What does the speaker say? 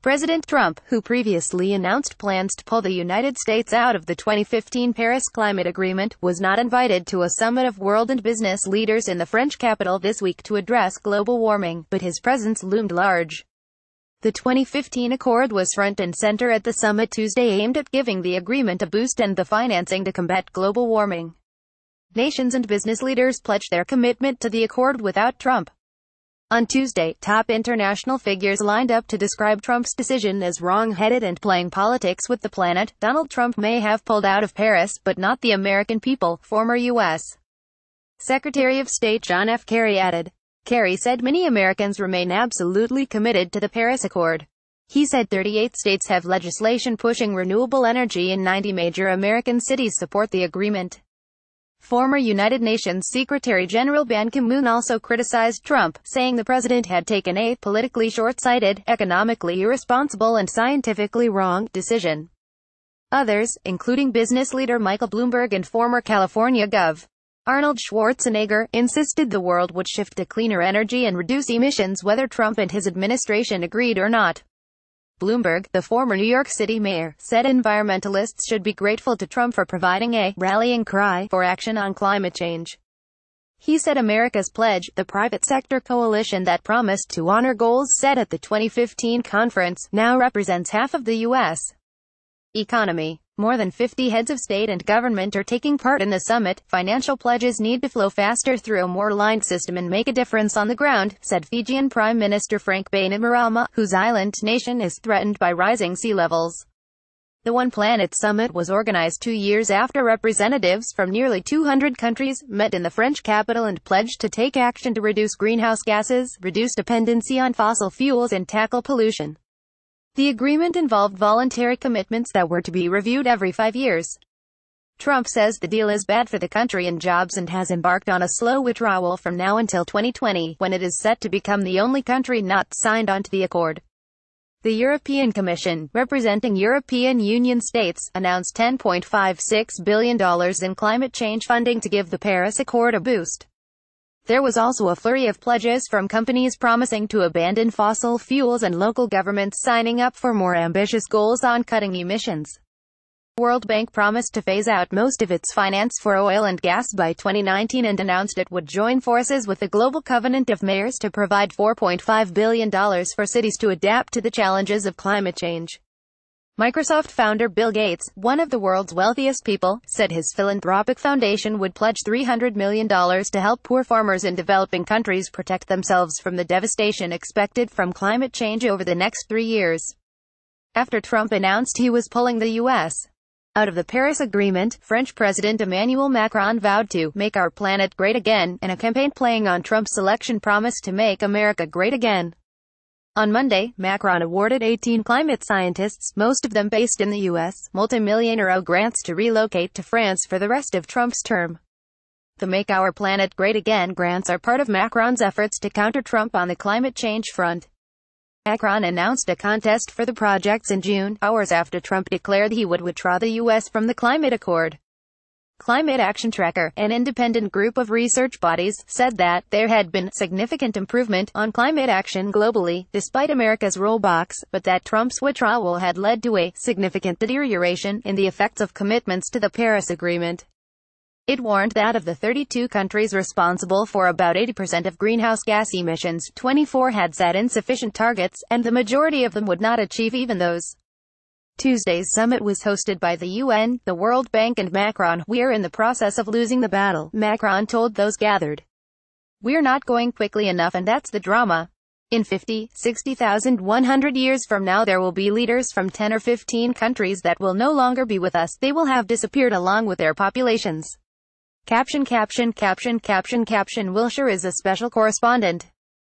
President Trump, who previously announced plans to pull the United States out of the 2015 Paris Climate Agreement, was not invited to a summit of world and business leaders in the French capital this week to address global warming, but his presence loomed large. The 2015 accord was front and center at the summit Tuesday, aimed at giving the agreement a boost and the financing to combat global warming. Nations and business leaders pledged their commitment to the accord without Trump. On Tuesday, top international figures lined up to describe Trump's decision as wrong-headed and playing politics with the planet. Donald Trump may have pulled out of Paris, but not the American people, former U.S. Secretary of State John F. Kerry added. Kerry said many Americans remain absolutely committed to the Paris Accord. He said 38 states have legislation pushing renewable energy and 90 major American cities support the agreement. Former United Nations Secretary General Ban Ki-moon also criticized Trump, saying the president had taken a politically short-sighted, economically irresponsible and scientifically wrong decision. Others, including business leader Michael Bloomberg and former California Gov. Arnold Schwarzenegger, insisted the world would shift to cleaner energy and reduce emissions whether Trump and his administration agreed or not. Bloomberg, the former New York City mayor, said environmentalists should be grateful to Trump for providing a rallying cry for action on climate change. He said America's pledge, the private sector coalition that promised to honor goals set at the 2015 conference, now represents half of the U.S. economy. More than 50 heads of state and government are taking part in the summit. Financial pledges need to flow faster through a more aligned system and make a difference on the ground, said Fijian Prime Minister Frank Bainimarama, whose island nation is threatened by rising sea levels. The One Planet Summit was organized 2 years after representatives from nearly 200 countries met in the French capital and pledged to take action to reduce greenhouse gases, reduce dependency on fossil fuels and tackle pollution. The agreement involved voluntary commitments that were to be reviewed every 5 years. Trump says the deal is bad for the country and jobs and has embarked on a slow withdrawal from now until 2020, when it is set to become the only country not signed onto the accord. The European Commission, representing European Union states, announced $10.56 billion in climate change funding to give the Paris Accord a boost. There was also a flurry of pledges from companies promising to abandon fossil fuels and local governments signing up for more ambitious goals on cutting emissions. The World Bank promised to phase out most of its finance for oil and gas by 2019 and announced it would join forces with the Global Covenant of Mayors to provide $4.5 billion for cities to adapt to the challenges of climate change. Microsoft founder Bill Gates, one of the world's wealthiest people, said his philanthropic foundation would pledge $300 million to help poor farmers in developing countries protect themselves from the devastation expected from climate change over the next 3 years. After Trump announced he was pulling the U.S. out of the Paris Agreement, French President Emmanuel Macron vowed to make our planet great again, in a campaign playing on Trump's election promise to make America great again. On Monday, Macron awarded 18 climate scientists, most of them based in the U.S., multi-million euro grants to relocate to France for the rest of Trump's term. The Make Our Planet Great Again grants are part of Macron's efforts to counter Trump on the climate change front. Macron announced a contest for the projects in June, hours after Trump declared he would withdraw the U.S. from the climate accord. Climate Action Tracker, an independent group of research bodies, said that there had been significant improvement on climate action globally, despite America's rollbacks, but that Trump's withdrawal had led to a significant deterioration in the effects of commitments to the Paris Agreement. It warned that of the 32 countries responsible for about 80% of greenhouse gas emissions, 24 had set insufficient targets, and the majority of them would not achieve even those. Tuesday's summit was hosted by the UN, the World Bank and Macron. "We're in the process of losing the battle," Macron told those gathered. "We're not going quickly enough, and that's the drama. In 50, 60,000, 100 years from now there will be leaders from 10 or 15 countries that will no longer be with us. They will have disappeared along with their populations." Caption Wilshire is a special correspondent.